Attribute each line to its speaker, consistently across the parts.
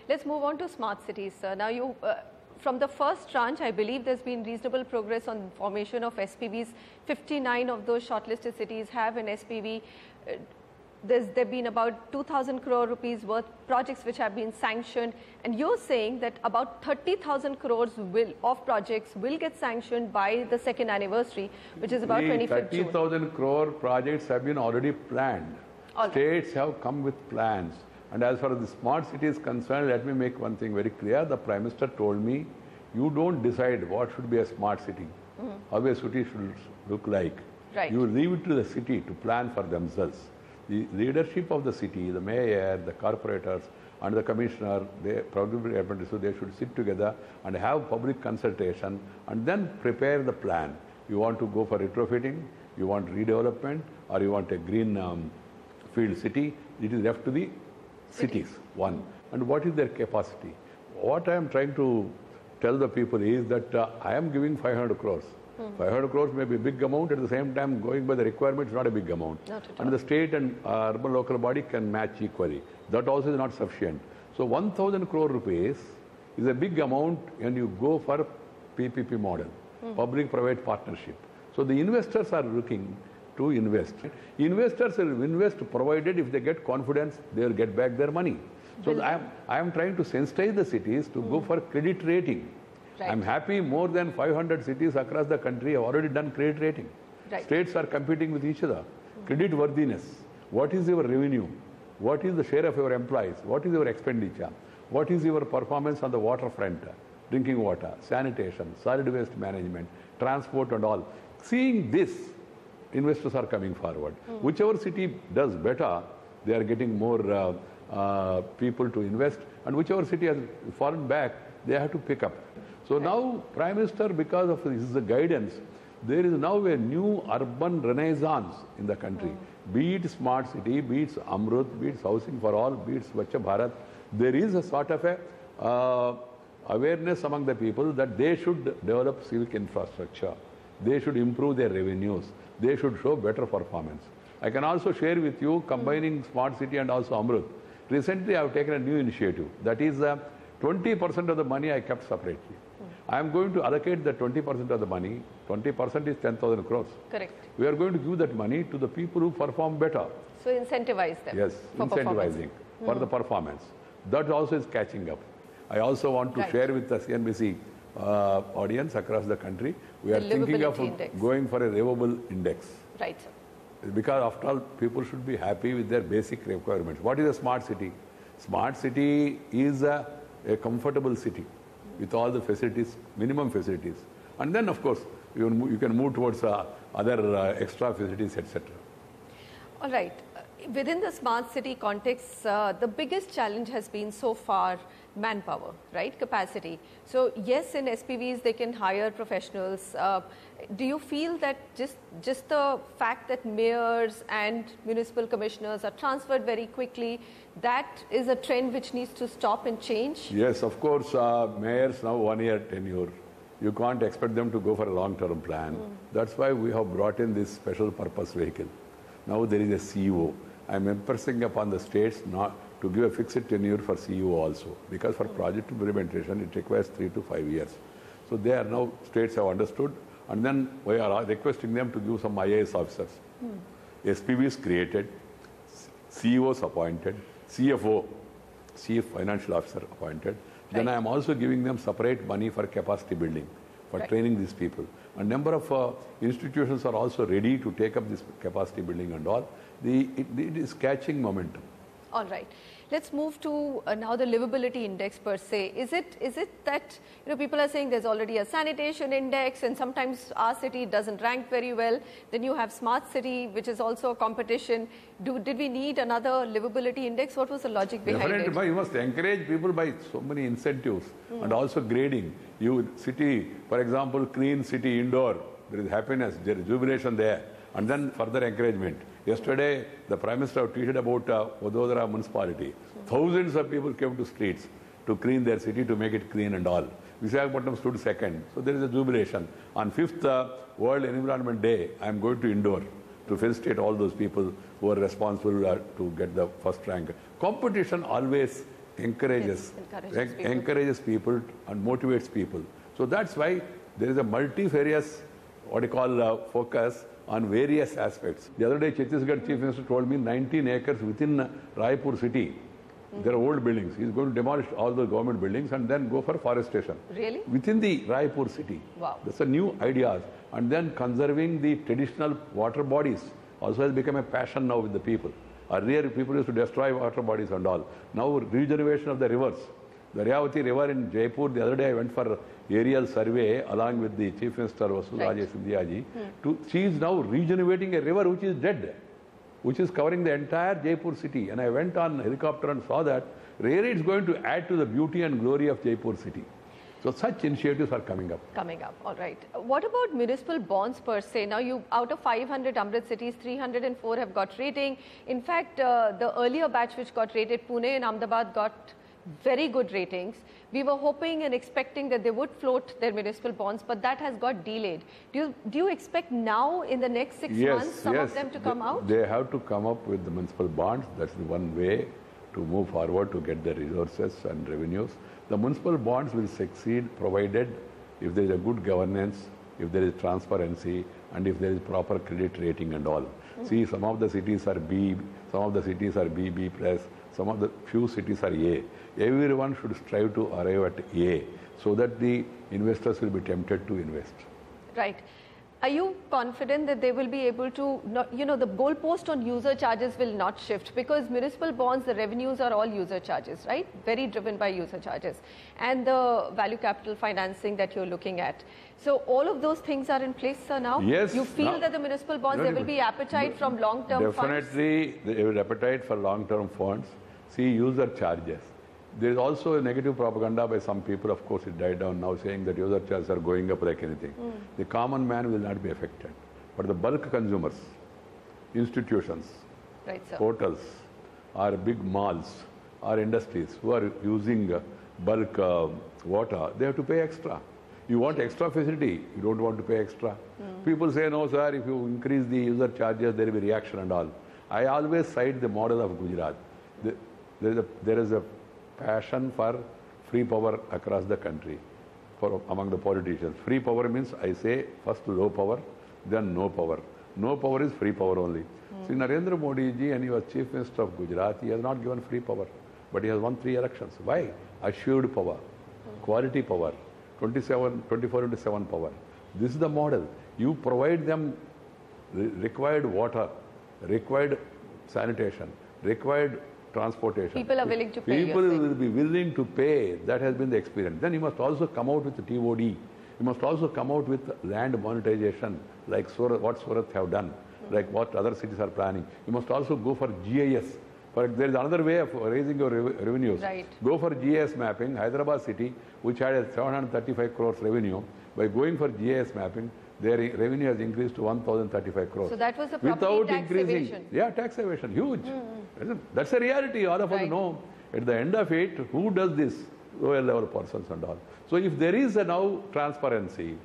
Speaker 1: Let's move on to smart cities, sir. Now, from the first tranche, I believe there's been reasonable progress on formation of SPVs. 59 of those shortlisted cities have an SPV. There've been about 2,000 crore rupees worth projects which have been sanctioned, and you're saying that about 30,000 crores of projects will get sanctioned by the second anniversary, which is about 25th June.
Speaker 2: 30,000 crore projects have been already planned. States have come with plans. And as far as the smart city is concerned, let me make one thing very clear. The Prime Minister told me, you don't decide what should be a smart city, how a city should look like.
Speaker 1: Right.
Speaker 2: You leave it to the city to plan for themselves. The leadership of the city, the mayor, the corporators, and the commissioner, they should sit together and have public consultation and then prepare the plan. You want to go for retrofitting, you want redevelopment, or you want a green field city. It is left to the cities, one. And what is their capacity? What I am trying to tell the people is that I am giving 500 crores. 500 crores may be a big amount. At the same time, going by the requirement is not a big amount. And the state and urban local body can match equally. That also is not sufficient. So 1,000 crore rupees is a big amount when you go for PPP model, public-private partnership. So the investors are looking to invest. Investors will invest provided if they get confidence, they will get back their money. So I am trying to sensitize the cities to go for credit rating. Right. I'm happy more than 500 cities across the country have already done credit rating. Right. States are competing with each other. Credit worthiness. What is your revenue? What is the share of your employees? What is your expenditure? What is your performance on the waterfront? Drinking water, sanitation, solid waste management, transport and all. Seeing this, investors are coming forward. Whichever city does better, they are getting more people to invest. And whichever city has fallen back, they have to pick up. So now, Prime Minister, because of his guidance, there is now a new urban renaissance in the country. Be it smart city, be it Amrut, be it housing for all, be it Swachh Bharat. There is a sort of a awareness among the people that they should develop civic infrastructure. They should improve their revenues. They should show better performance. I can also share with you, combining smart city and also Amrut. Recently, I have taken a new initiative. That is 20% of the money I kept separately. I am going to allocate the 20% of the money. 20% is 10,000 crores.
Speaker 1: Correct.
Speaker 2: We are going to give that money to the people who perform better.
Speaker 1: So incentivize them.
Speaker 2: Yes, incentivizing for the performance. That also is catching up. I also want to share with the CNBC audience across the country. We are thinking of going for a livable index.
Speaker 1: Right.
Speaker 2: Because after all, people should be happy with their basic requirements. What is a smart city? Smart city is a comfortable city with all the facilities, minimum facilities. And then, of course, you can move towards other extra facilities, etc.
Speaker 1: All right. Within the smart city context, the biggest challenge has been so far manpower, right? Capacity. So yes, in SPVs they can hire professionals. Do you feel that just the fact that mayors and municipal commissioners are transferred very quickly, that is a trend which needs to stop and change?
Speaker 2: Yes, of course. Mayors now 1 year tenure. You can't expect them to go for a long-term plan. That's why we have brought in this special purpose vehicle. Now there is a CEO. I'm impressing upon the states not to give a fixed tenure for CEO also, because for project implementation it requires 3 to 5 years. So they are now, states have understood, and then we are requesting them to give some IAS officers. SPVs created, CEOs appointed, CFO, Chief Financial Officer appointed. Then I am also giving them separate money for capacity building, for training these people. A number of institutions are also ready to take up this capacity building and all. It is catching momentum.
Speaker 1: All right. Let's move to now the livability index per se. Is it that people are saying there's already a sanitation index and sometimes our city doesn't rank very well. Then you have smart city, which is also a competition. Did we need another livability index? What was the logic behind it?
Speaker 2: You must encourage people by so many incentives and also grading. City, for example, clean city indoor. There is happiness, there is jubilation there. And then further encouragement. Yesterday, the Prime Minister tweeted about Vadodara municipality. Thousands of people came to streets to clean their city, to make it clean and all. Visakhapatnam stood second. So there is a jubilation. On 5th World Environment Day, I am going to Indore to felicitate all those people who are responsible to get the first rank. Competition always encourages,
Speaker 1: people.
Speaker 2: encourages people and motivates people. So that's why there is a multifarious, what you call, focus on various aspects. The other day, Chhattisgarh Chief Minister told me 19 acres within Raipur city. There are old buildings. He's going to demolish all the government buildings and then go for forestation.
Speaker 1: Really?
Speaker 2: Within the Raipur city.
Speaker 1: Wow.
Speaker 2: That's a new idea. And then conserving the traditional water bodies also has become a passion now with the people. Earlier, people used to destroy water bodies and all. Now, regeneration of the rivers. The Rayavati River in Jaipur, the other day I went for aerial survey along with the Chief Minister Vasudha Sindhya ji. She is now regenerating a river which is dead, which is covering the entire Jaipur city. And I went on helicopter and saw that really it's going to add to the beauty and glory of Jaipur city. So such initiatives are coming up.
Speaker 1: Coming up, all right. What about municipal bonds per se? Now, out of 500 Amrit cities, 304 have got rating. In fact, the earlier batch which got rated, Pune and Ahmedabad, got very good ratings. We were hoping and expecting that they would float their municipal bonds, but that has got delayed. Do you expect now in the next 6 months some of them to come out?
Speaker 2: They have to come up with the municipal bonds. That's the one way to move forward to get the resources and revenues. The municipal bonds will succeed provided if there is a good governance, if there is transparency, and if there is proper credit rating and all. See, some of the cities are B, some of the cities are B, B+, some of the few cities are A. Everyone should strive to arrive at A so that the investors will be tempted to invest.
Speaker 1: Right. Are you confident that they will be able to, the goalpost on user charges will not shift, because municipal bonds, the revenues are all user charges, right? Very driven by user charges, and the value capital financing that you're looking at. So all of those things are in place, sir, now?
Speaker 2: Yes.
Speaker 1: You feel that the municipal bonds, there will be appetite from long-term funds?
Speaker 2: Definitely, there is appetite for long-term funds. See, user charges. There is also a negative propaganda by some people, of course it died down now, saying that user charges are going up like anything. The common man will not be affected. But the bulk consumers, institutions,
Speaker 1: right, sir,
Speaker 2: hotels, or big malls, or industries who are using bulk water, they have to pay extra. You want extra facility, you don't want to pay extra. People say, no sir, if you increase the user charges, there will be reaction and all. I always cite the model of Gujarat. There is a passion for free power across the country among the politicians. Free power means, I say, first low power, then no power. No power is free power only. See, Narendra Modi ji, and he was Chief Minister of Gujarat, he has not given free power, but he has won 3 elections. Why? Assured power, quality power, 24/7 power. This is the model. You provide them required water, required sanitation, required transportation.
Speaker 1: People are willing to pay.
Speaker 2: People will be willing to pay. That has been the experience. Then you must also come out with the TOD. You must also come out with land monetization, like what Surat have done, like what other cities are planning. You must also go for GIS. There is another way of raising your revenues.
Speaker 1: Right.
Speaker 2: Go for GIS mapping. Hyderabad city, which had a 735 crores revenue, by going for GIS mapping, their revenue has increased to 1,035 crores.
Speaker 1: So that was a property tax evasion.
Speaker 2: Yeah, tax evasion, huge. That's a reality, all of us know. At the end of it, who does this? Lower level persons and all. So if there is a now transparency,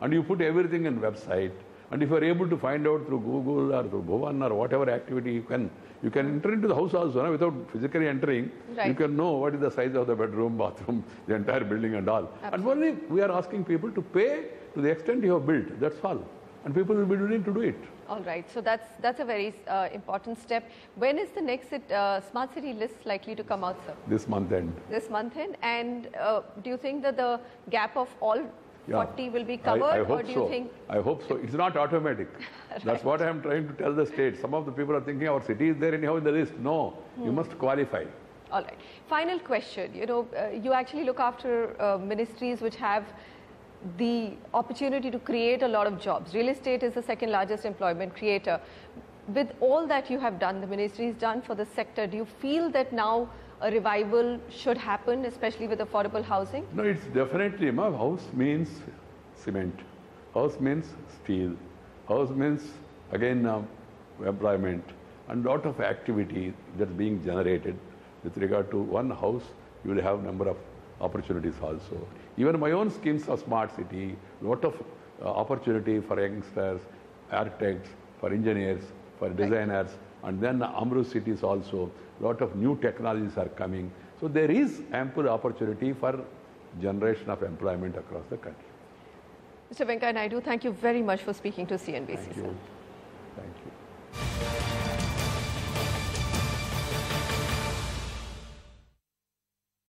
Speaker 2: and you put everything in website, and if you are able to find out through Google or through Bhuvan or whatever activity you can enter into the house also, without physically entering. Right. You can know what is the size of the bedroom, bathroom, the entire building and all. Absolutely. And only we are asking people to pay to the extent you have built, that's all. And people will be willing to do it.
Speaker 1: All right, so that's a very important step. When is the next smart city list likely to come out, sir?
Speaker 2: This month end.
Speaker 1: This month end. And do you think that the gap of all 40 will be covered?
Speaker 2: I hope
Speaker 1: or do
Speaker 2: so.
Speaker 1: You think...
Speaker 2: I hope so. It's not automatic. Right. That's what I am trying to tell the state. Some of the people are thinking our city is there anyhow in the list. No, you must qualify.
Speaker 1: All right. Final question. You actually look after ministries which have the opportunity to create a lot of jobs. Real estate is the second largest employment creator. With all that you have done, the ministry has done for the sector, do you feel that now a revival should happen, especially with affordable housing?
Speaker 2: No, it's definitely. House means cement. House means steel. House means, again, employment. And lot of activity that's being generated. With regard to one house, you will have number of opportunities also. Even my own schemes of smart city, lot of opportunity for youngsters, architects, for engineers, for designers, and then Amrut cities also. Lot of new technologies are coming. So there is ample opportunity for generation of employment across the country.
Speaker 1: Mr. Venkaiah Naidu, thank you very much for speaking to CNBC.
Speaker 2: Thank you. Thank you.